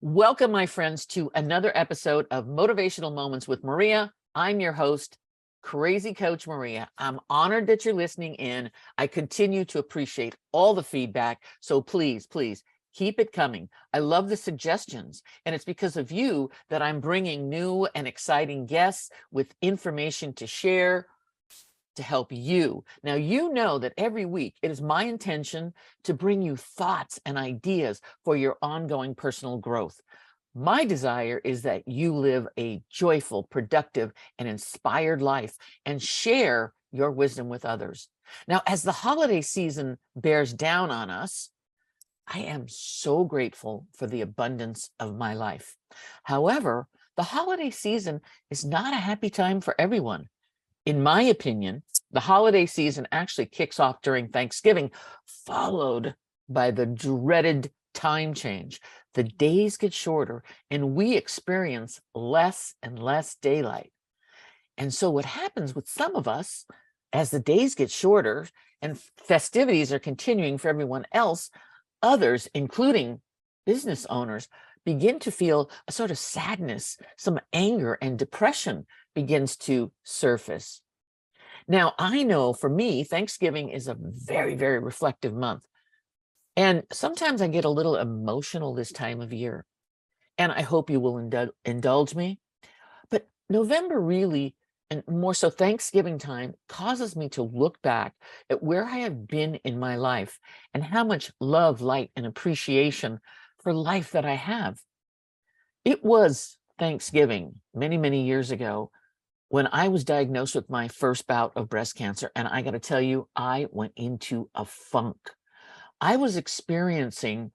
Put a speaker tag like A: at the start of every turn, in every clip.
A: Welcome, my friends, to another episode of Motivational Moments with Maria. I'm your host, Crazy Coach Maria. I'm honored that you're listening in. I continue to appreciate all the feedback. So please keep it coming. I love the suggestions, and it's because of you that I'm bringing new and exciting guests with information to share to help you. Now, you know that every week it is my intention to bring you thoughts and ideas for your ongoing personal growth. My desire is that you live a joyful, productive, and inspired life and share your wisdom with others. Now, as the holiday season bears down on us, I am so grateful for the abundance of my life. However, the holiday season is not a happy time for everyone. In my opinion, the holiday season actually kicks off during Thanksgiving, followed by the dreaded time change. The days get shorter and we experience less and less daylight. And so what happens with some of us, as the days get shorter and festivities are continuing for everyone else, others, including business owners, begin to feel a sort of sadness, some anger and depression begins to surface. Now, I know for me, Thanksgiving is a very, very reflective month. And sometimes I get a little emotional this time of year. And I hope you will indulge me. But November really, and more so Thanksgiving time, causes me to look back at where I have been in my life and how much love, light, and appreciation for life that I have. It was Thanksgiving many, many years ago when I was diagnosed with my first bout of breast cancer. And I got to tell you, I went into a funk. I was experiencing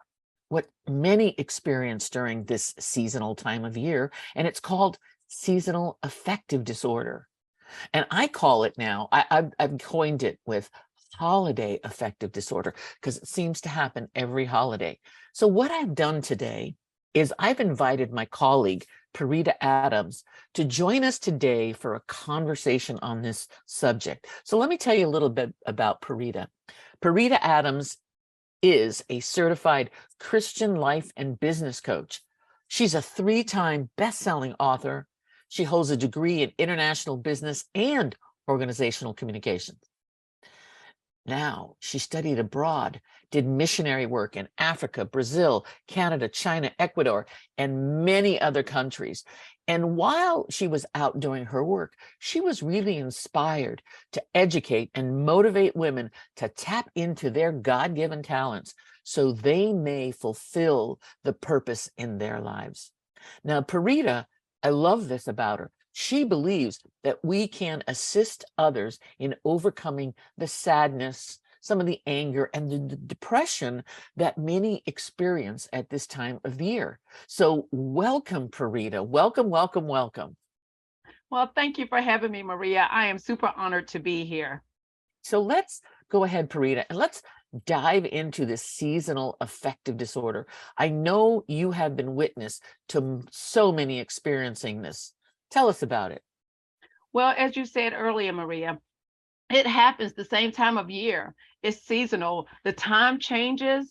A: what many experience during this seasonal time of year, and it's called seasonal affective disorder. And I call it now, I've coined it with holiday affective disorder because it seems to happen every holiday. So what I've done today is I've invited my colleague, Perita Adams, to join us today for a conversation on this subject. So let me tell you a little bit about Perita. Perita Adams is a certified Christian life and business coach. She's a 3-time best-selling author. She holds a degree in international business and organizational communications. Now, she studied abroad, did missionary work in Africa, Brazil, Canada, China, Ecuador, and many other countries. And while she was out doing her work, she was really inspired to educate and motivate women to tap into their God-given talents so they may fulfill the purpose in their lives. Now, Perita, I love this about her. She believes that we can assist others in overcoming the sadness, some of the anger, and the depression that many experience at this time of the year. So welcome, Perita. Welcome, welcome, welcome.
B: Well, thank you for having me, Maria. I am super honored to be here.
A: So let's go ahead, Perita, and let's dive into this seasonal affective disorder. I know you have been witness to so many experiencing this. Tell us about it.
B: Well, as you said earlier, Maria, it happens the same time of year. It's seasonal. The time changes.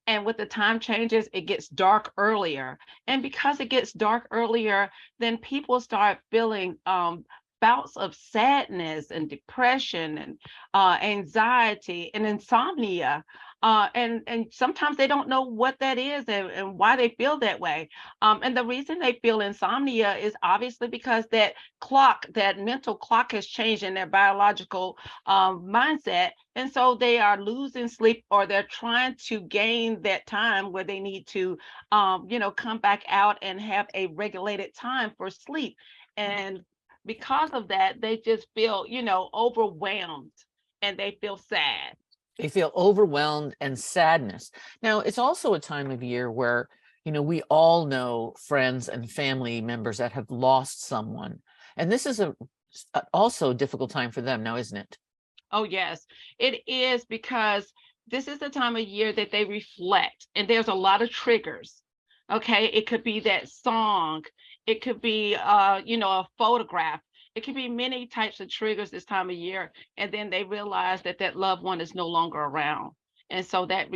B: And with the time changes, it gets dark earlier. And because it gets dark earlier, then people start feeling bouts of sadness and depression and anxiety and insomnia. And sometimes they don't know what that is and why they feel that way. And the reason they feel insomnia is obviously because that mental clock has changed in their biological mindset. And so they are losing sleep, or they're trying to gain that time where they need to, come back out and have a regulated time for sleep. And because of that, they just feel, overwhelmed, and they feel sad.
A: They feel overwhelmed and sadness. Now, it's also a time of year where, we all know friends and family members that have lost someone. And this is also a difficult time for them now, isn't it?
B: Oh, yes, it is, because this is the time of year that they reflect, and there's a lot of triggers. Okay, it could be that song, it could be, a photograph. It can be many types of triggers this time of year, and then they realize that that loved one is no longer around. And so that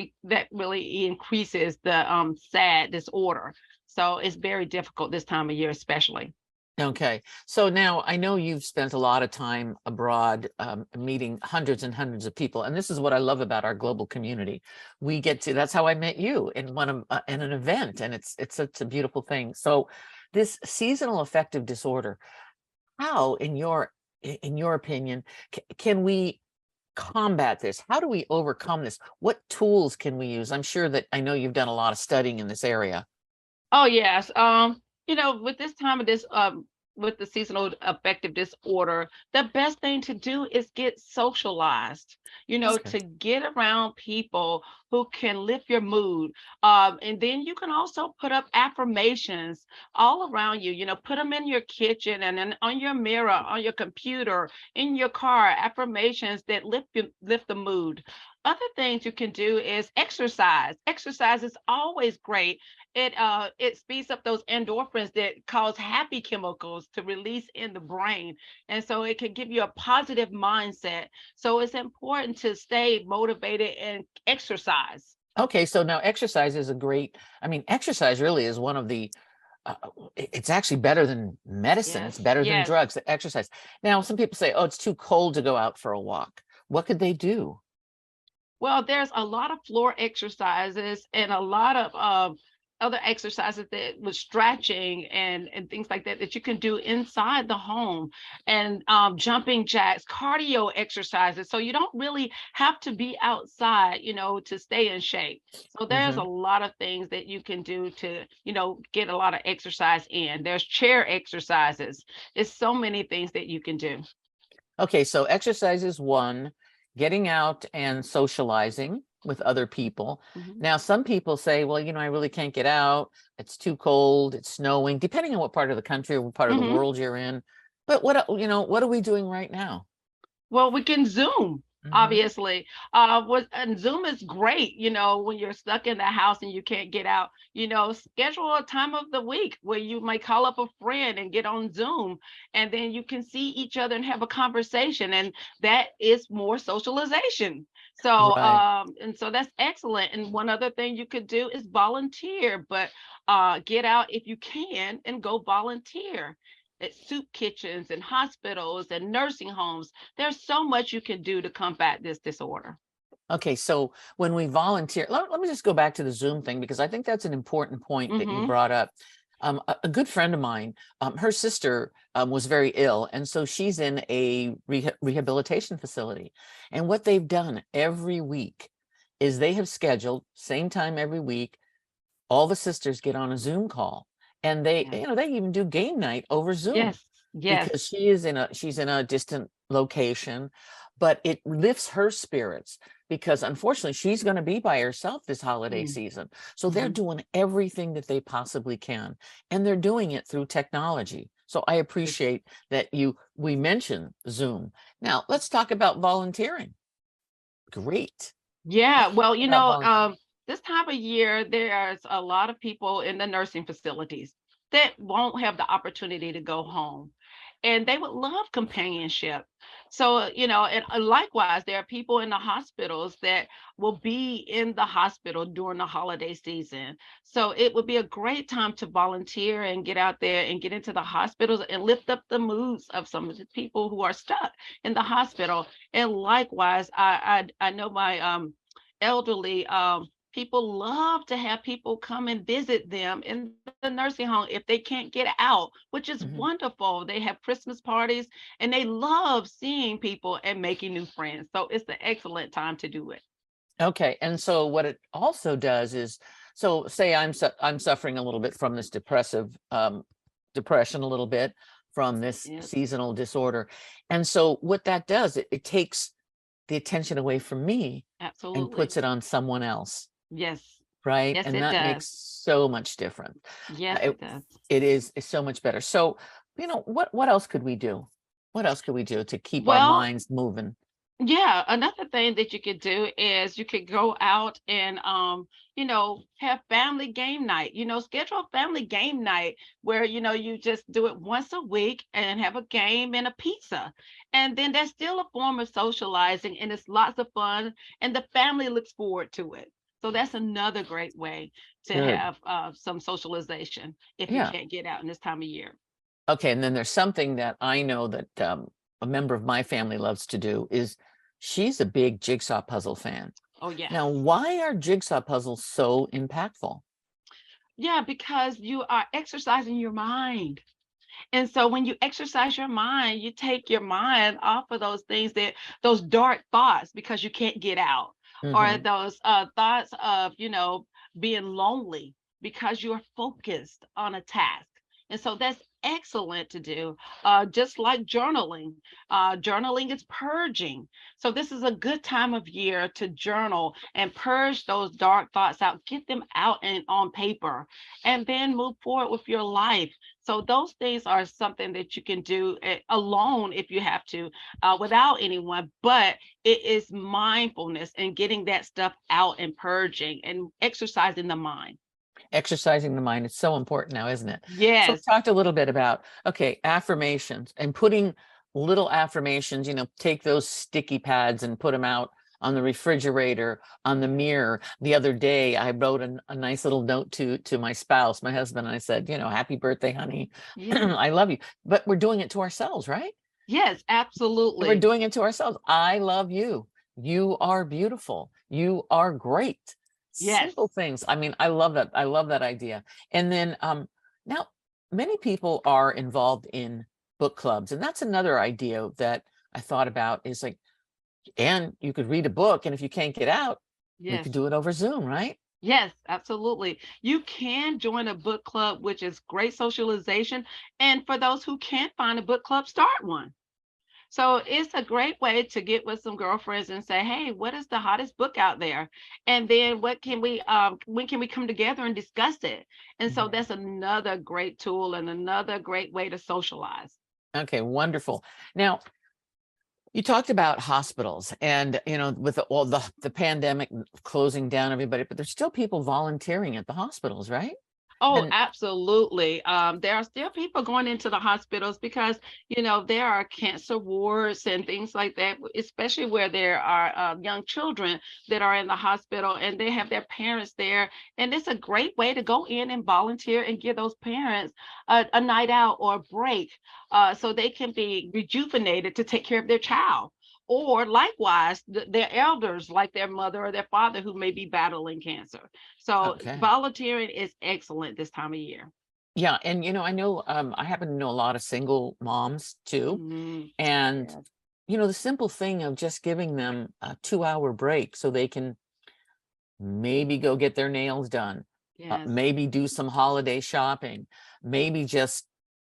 B: really increases the SAD disorder. So it's very difficult this time of year, especially.
A: Okay. So now I know you've spent a lot of time abroad, meeting hundreds and hundreds of people. And this is what I love about our global community. That's how I met you in an event. And it's such a beautiful thing. So this seasonal affective disorder, how, in your opinion, can we combat this? How do we overcome this? What tools can we use? I know you've done a lot of studying in this area.
B: Oh yes. With this time of this with the seasonal affective disorder, the best thing to do is get socialized,
A: Okay.
B: to get around people who can lift your mood. And then you can also put up affirmations all around you, put them in your kitchen and then on your mirror, on your computer, in your car, affirmations that lift the mood. Other things you can do is exercise. Exercise is always great. It speeds up those endorphins that cause happy chemicals to release in the brain, and so it can give you a positive mindset. So it's important to stay motivated and exercise.
A: Okay, so now exercise is exercise really is one of the, it's actually better than medicine. It's
B: Yes,
A: better than
B: yes.
A: drugs, the exercise. Now, some people say, oh, it's too cold to go out for a walk. What could they do?
B: Well, there's a lot of floor exercises and a lot of other exercises that with stretching and things like that that you can do inside the home, and jumping jacks, cardio exercises. So you don't really have to be outside, to stay in shape. So there's a
A: Mhm.
B: lot of things that you can do to, get a lot of exercise in. There's chair exercises. It's so many things that you can do.
A: Okay, so exercise is one, getting out and socializing with other people.
B: Mhm.
A: Now, some people say, well, I really can't get out. It's too cold. It's snowing, depending on what part of the country or what part of the
B: Mhm.
A: world you're in. But what are we doing right now?
B: Well, we can Zoom,
A: Hmm.
B: obviously. And Zoom is great, when you're stuck in the house and you can't get out. Schedule a time of the week where you might call up a friend and get on Zoom, and then you can see each other and have a conversation, and that is more socialization. So,
A: Right.
B: and so that's excellent. And one other thing you could do is volunteer, but get out if you can and go volunteer at soup kitchens and hospitals and nursing homes. There's so much you can do to combat this disorder.
A: Okay, so when we volunteer, let me just go back to the Zoom thing because I think that's an important point that you
B: Hmm.
A: brought up. A good friend of mine, her sister was very ill, and so she's in a rehabilitation facility. And what they've done every week is they have scheduled same time every week. All the sisters get on a Zoom call, and
B: Yes,
A: they even do game night over Zoom
B: yes, yes.
A: because she's in a distant location, but it lifts her spirits because unfortunately she's going to be by herself this holiday season. So they're
B: Mm-hmm.
A: doing everything that they possibly can, and they're doing it through technology. So I appreciate that we mentioned Zoom. Now let's talk about volunteering. Great.
B: Yeah,
A: Let's talk
B: well,
A: about volunteering.
B: this time of year, there's a lot of people in the nursing facilities that won't have the opportunity to go home, and they would love companionship. So, and likewise, there are people in the hospitals that will be in the hospital during the holiday season. So it would be a great time to volunteer and get out there and get into the hospitals and lift up the moods of some of the people who are stuck in the hospital. And likewise, I know my elderly, people love to have people come and visit them in the nursing home if they can't get out, which is
A: Mhm.
B: wonderful. They have Christmas parties and they love seeing people and making new friends. So it's an excellent time to do it.
A: Okay, and so what it also does is, so say I'm suffering a little bit from this depression a little bit from this
B: Yes,
A: seasonal disorder, and so what that does, it takes the attention away from me and
B: absolutely.
A: puts it on someone else,
B: Yes.
A: right?
B: Yes,
A: And
B: it
A: that
B: does.
A: makes so much difference.
B: Yes,
A: It
B: it does.
A: it's so much better. So what else could we do? What else could we do to keep our
B: Well,
A: minds moving?
B: Yeah, another thing that you could do is you could go out and have family game night. Schedule a family game night where you just do it once a week and have a game and a pizza. And then that's still a form of socializing and it's lots of fun and the family looks forward to it. So that's another great way to
A: Good.
B: have some socialization if you
A: Yeah.
B: can't get out in this time of year.
A: Okay. And then there's something that I know that a member of my family loves to do is she's a big jigsaw puzzle fan.
B: Oh, yes.
A: Now, why are jigsaw puzzles so impactful?
B: Yeah, because you are exercising your mind. And so when you exercise your mind, you take your mind off of those things those dark thoughts because you can't get out, or
A: Hmm.
B: those thoughts of, being lonely because you're focused on a task. And so that's excellent to do, just like journaling. Journaling is purging. So this is a good time of year to journal and purge those dark thoughts out, get them out and on paper, and then move forward with your life. So those things are something that you can do alone if you have to, without anyone. But it is mindfulness and getting that stuff out and purging and exercising the mind.
A: Exercising the mind is so important now, isn't it? So we
B: Yes,
A: talked a little bit about, okay, affirmations and putting little affirmations, take those sticky pads and put them out on the refrigerator, on the mirror. The other day, I wrote a nice little note to my spouse, my husband, and I said, happy birthday, honey.
B: yes,
A: I love you. But we're doing it to ourselves, right?
B: yes,
A: We're
B: absolutely.
A: doing it to ourselves. I love you. You are beautiful. You are great.
B: Yes,
A: Simple things. I mean, I love that. I love that idea. And then now many people are involved in book clubs. And that's another idea that I thought about is like, and you could read a book, and if you can't get out, we
B: yes,
A: could do it over Zoom, right?
B: yes, absolutely. You can join a book club, which is great socialization. And for those who can't find a book club, start one. So it's a great way to get with some girlfriends and say, "Hey, what is the hottest book out there?" And then when can we come together and discuss it? And so
A: Mhm.
B: that's another great tool and another great way to socialize.
A: Okay, wonderful. Now, you talked about hospitals and, with all the pandemic closing down everybody, but there's still people volunteering at the hospitals, right?
B: Oh,
A: And
B: absolutely. There are still people going into the hospitals because, there are cancer wards and things like that, especially where there are young children that are in the hospital and they have their parents there. And it's a great way to go in and volunteer and give those parents a night out or a break, so they can be rejuvenated to take care of their child. Or likewise, their elders, like their mother or their father, who may be battling cancer. So
A: okay.
B: volunteering is excellent this time of year.
A: Yeah, and I know I happen to know a lot of single moms too.
B: Mhm.
A: And
B: Yes,
A: the simple thing of just giving them a 2-hour break so they can maybe go get their nails done,
B: yes.
A: maybe do some holiday shopping, maybe just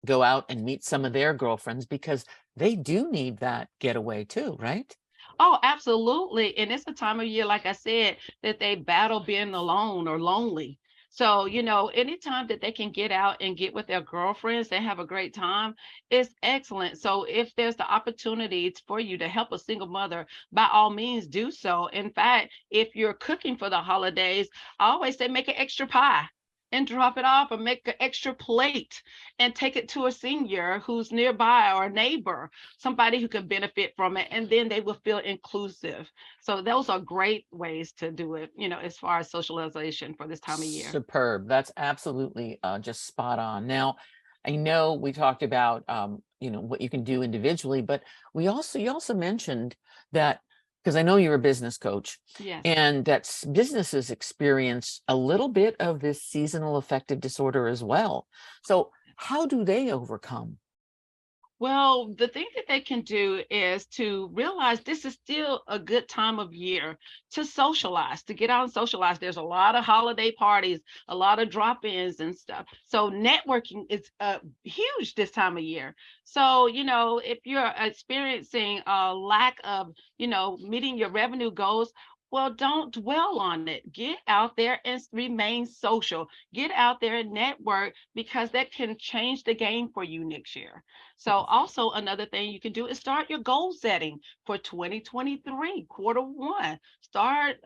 A: go out and meet some of their girlfriends because they do need that getaway too, right?
B: Oh, absolutely. And it's a time of year, like I said, that they battle being alone or lonely. So, anytime that they can get out and get with their girlfriends and have a great time is excellent. So, if there's the opportunity for you to help a single mother, by all means do so. In fact, if you're cooking for the holidays, I always say make an extra pie and drop it off, or make an extra plate and take it to a senior who's nearby or a neighbor, somebody who can benefit from it, and then they will feel inclusive. So those are great ways to do it, as far as socialization for this time of year.
A: Superb. That's absolutely just spot on. Now, I know we talked about what you can do individually, but you also mentioned that because I know you're a business coach
B: Yes.
A: and that businesses experience a little bit of this seasonal affective disorder as well. So how do they overcome?
B: Well, the thing that they can do is to realize this is still a good time of year to socialize, to get out and socialize. There's a lot of holiday parties, a lot of drop-ins and stuff. So networking is huge this time of year. So, if you're experiencing a lack of, meeting your revenue goals, Well, don't dwell on it. Get out there and remain social. Get out there and network, because that can change the game for you next year. So also another thing you can do is start your goal setting for 2023, quarter one. Start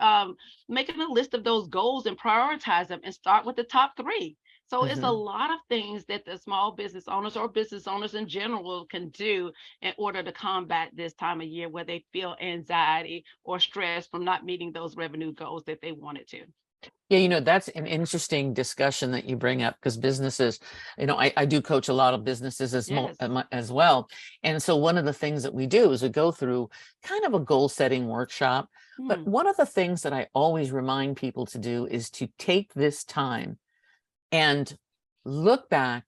B: making a list of those goals and prioritize them and start with the top three. So it's a
A: Mhm.
B: lot of things that the small business owners or business owners in general can do in order to combat this time of year where they feel anxiety or stress from not meeting those revenue goals that they wanted to.
A: Yeah, that's an interesting discussion that you bring up, because businesses, I do coach a lot of businesses
B: Yes.
A: as well. And so one of the things that we do is we go through kind of a goal setting workshop. But
B: Hmm.
A: one of the things that I always remind people to do is to take this time and look back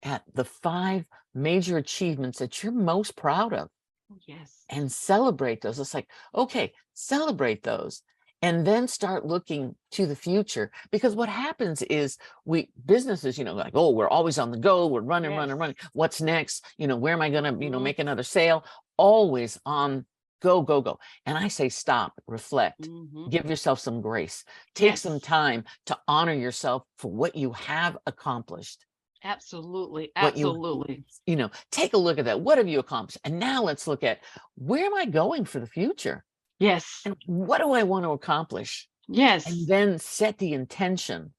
A: at the 5 major achievements that you're most proud of
B: Yes.
A: and celebrate those. It's like, okay, celebrate those. And then start looking to the future. Because what happens is businesses, like, oh, we're always on the go. We're running, running,
B: Yes.
A: running. What's next? Where am I going to,
B: Hmm.
A: make another sale? Always on go, go, go. And I say, stop, reflect,
B: Hmm.
A: give yourself some grace, take some
B: Yes.
A: time to honor yourself for what you have accomplished.
B: Absolutely.
A: What
B: Absolutely.
A: take a look at that. What have you accomplished? And now let's look at, where am I going for the future?
B: Yes.
A: And what do I want to accomplish? And
B: Yes.
A: then set the intention,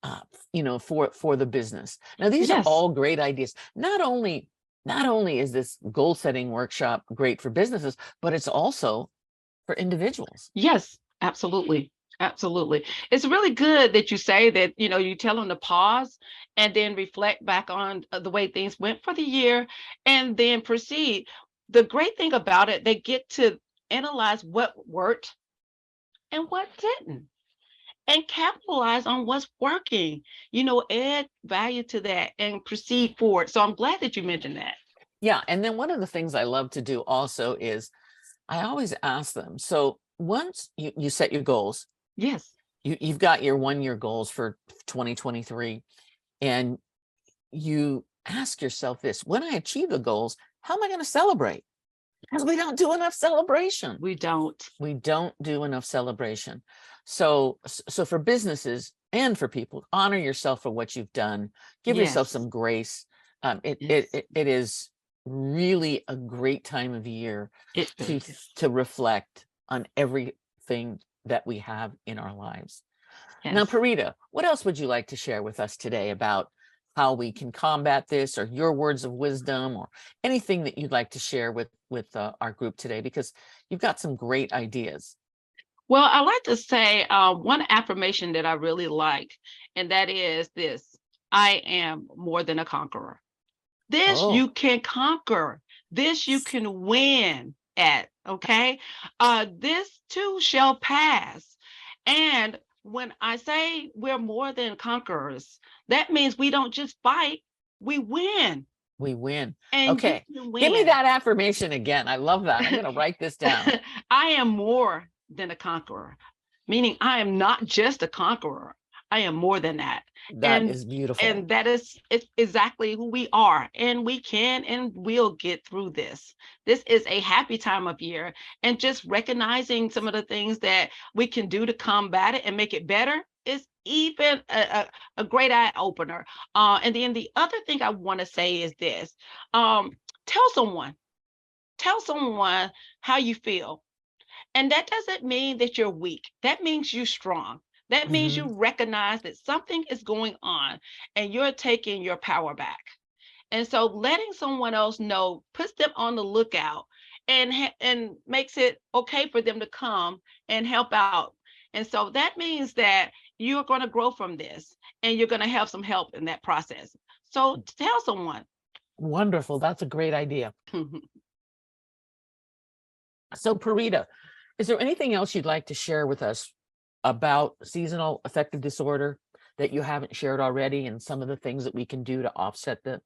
A: for the business. Now, these are
B: Yes.
A: all great ideas. Not only is this goal setting workshop great for businesses, but it's also for individuals.
B: Yes, absolutely. Absolutely. It's really good that you say that, you tell them to pause and then reflect back on the way things went for the year and then proceed. The great thing about it, they get to analyze what worked and what didn't and capitalize on what's working, add value to that and proceed forward. So I'm glad that you mentioned that.
A: Yeah. And then one of the things I love to do also is I always ask them. So once you set your goals,
B: Yes.
A: you've got your 1 year goals for 2023, and you ask yourself this: when I achieve the goals, how am I going to celebrate? Because we don't do enough celebration.
B: We don't.
A: We don't do enough celebration. So for businesses and for people, honor yourself for what you've done. Give yourself
B: Yes.
A: some grace. It, it
B: Yes.
A: it it is really a great time of year
B: It
A: to
B: really is.
A: to reflect on everything that we have in our lives. Now,
B: Yes.
A: Parita, what else would you like to share with us today about how we can combat this, or your words of wisdom, or anything that you'd like to share with our group today? Because you've got some great ideas.
B: Well, I like to say one affirmation that I really like, and that is this: I am more than a conqueror. This
A: Oh,
B: you can conquer. This you can win at. Okay. This too shall pass. And when I say we're more than conquerors, that means we don't just fight, we win.
A: we win.
B: And you
A: Okay,
B: can
A: give me
B: win.
A: that affirmation again. I love that. I'm going to write this down.
B: I am more than a conqueror, meaning I am not just a conqueror. I am more than that.
A: That
B: And
A: is beautiful.
B: and that is it's exactly who we are. And we can and will get through this. This is a happy time of year. And just recognizing some of the things that we can do to combat it and make it better is even a great eye opener. And then the other thing I want to say is this. Um, tell someone, tell someone how you feel, and that doesn't mean that you're weak. That means you're strong. That means
A: Hmm.
B: you recognize that something is going on and you're taking your power back. And so letting someone else know puts them on the lookout and makes it okay for them to come and help out. And so that means that you're going to grow from this and you're going to have some help in that process. So tell someone.
A: Wonderful. That's a great idea. So, Parita, is there anything else you'd like to share with us about seasonal affective disorder that you haven't shared already, and some of the things that we can do to offset that?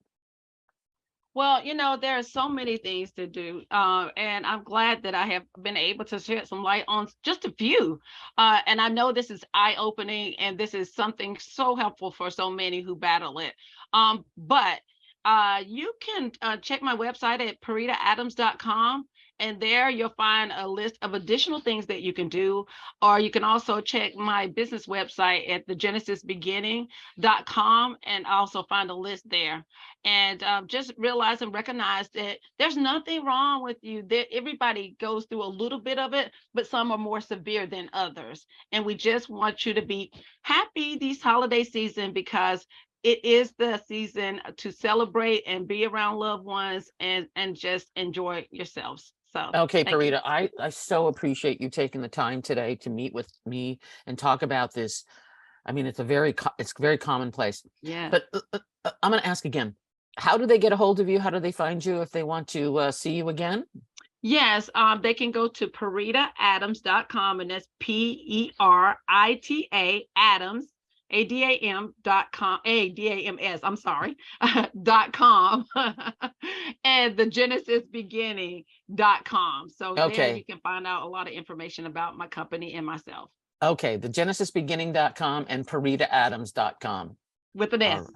B: Well, there are so many things to do, and I'm glad that I have been able to shed some light on just a few. And I know this is eye-opening, and this is something so helpful for so many who battle it. But you can check my website at peritaadams.com, And there you'll find a list of additional things that you can do. Or you can also check my business website at thegenesisbeginning.com and also find a list there. And just realize and recognize that there's nothing wrong with you. Everybody goes through a little bit of it, but some are more severe than others. And we just want you to be happy this holiday season, because it is the season to celebrate and be around loved ones and just enjoy yourselves. So
A: Okay,
B: thank you.
A: Perita, I so appreciate you taking the time today to meet with me and talk about this. I mean, it's very commonplace.
B: Yeah.
A: But I'm going to ask again, how do they get a hold of you? How do they find you if they want to see you again?
B: Yes, they can go to peritaadams.com, and that's PERITA Adams, ADAM.com, ADAMS, I'm sorry, .com, and thegenesisbeginning.com. So there
A: Okay.
B: you can find out a lot of information about my company and myself.
A: Okay, thegenesisbeginning.com and peritaadams.com.
B: With an S.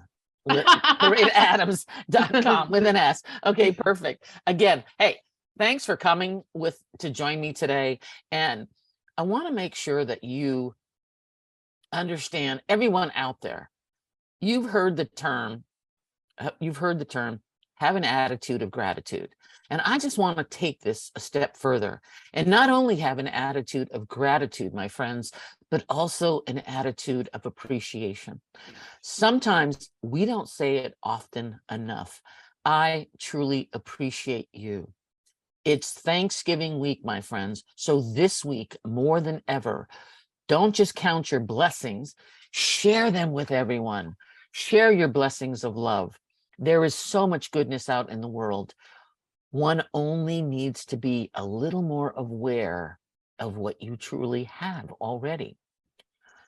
A: peritaadams.com with an S. Okay, perfect. Again, hey, thanks for coming to join me today. And I want to make sure that you understand, everyone out there, you've heard the term, have an attitude of gratitude. And I just want to take this a step further and not only have an attitude of gratitude, my friends, but also an attitude of appreciation. Sometimes we don't say it often enough. I truly appreciate you. It's Thanksgiving week, my friends. So this week, more than ever, don't just count your blessings, share them with everyone. Share your blessings of love. There is so much goodness out in the world. One only needs to be a little more aware of what you truly have already.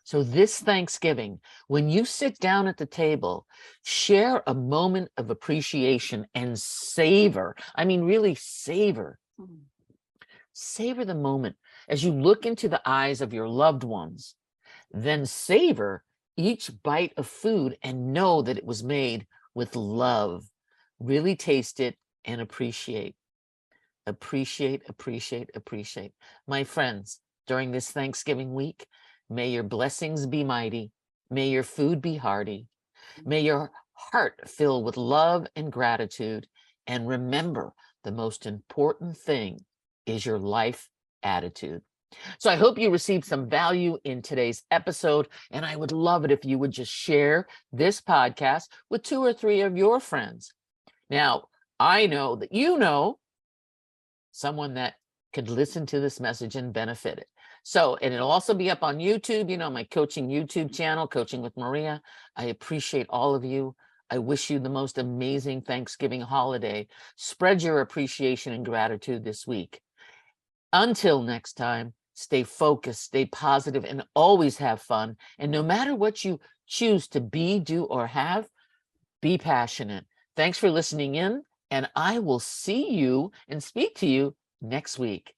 A: So this Thanksgiving, when you sit down at the table, share a moment of appreciation and savor. I mean, really savor. Savor the moment as you look into the eyes of your loved ones. Then savor each bite of food and know that it was made with love. Really taste it and appreciate. Appreciate, appreciate, appreciate. My friends, during this Thanksgiving week, may your blessings be mighty. May your food be hearty. May your heart fill with love and gratitude. And remember, the most important thing is your life attitude. So I hope you received some value in today's episode, and I would love it if you would just share this podcast with 2 or 3 of your friends. Now, I know that you know someone that could listen to this message and benefit it. So, and it'll also be up on YouTube, my coaching YouTube channel, Coaching with Maria. I appreciate all of you. I wish you the most amazing Thanksgiving holiday. Spread your appreciation and gratitude this week. Until next time, stay focused, stay positive, and always have fun. And no matter what you choose to be, do, or have, be passionate. Thanks for listening in, and I will see you and speak to you next week.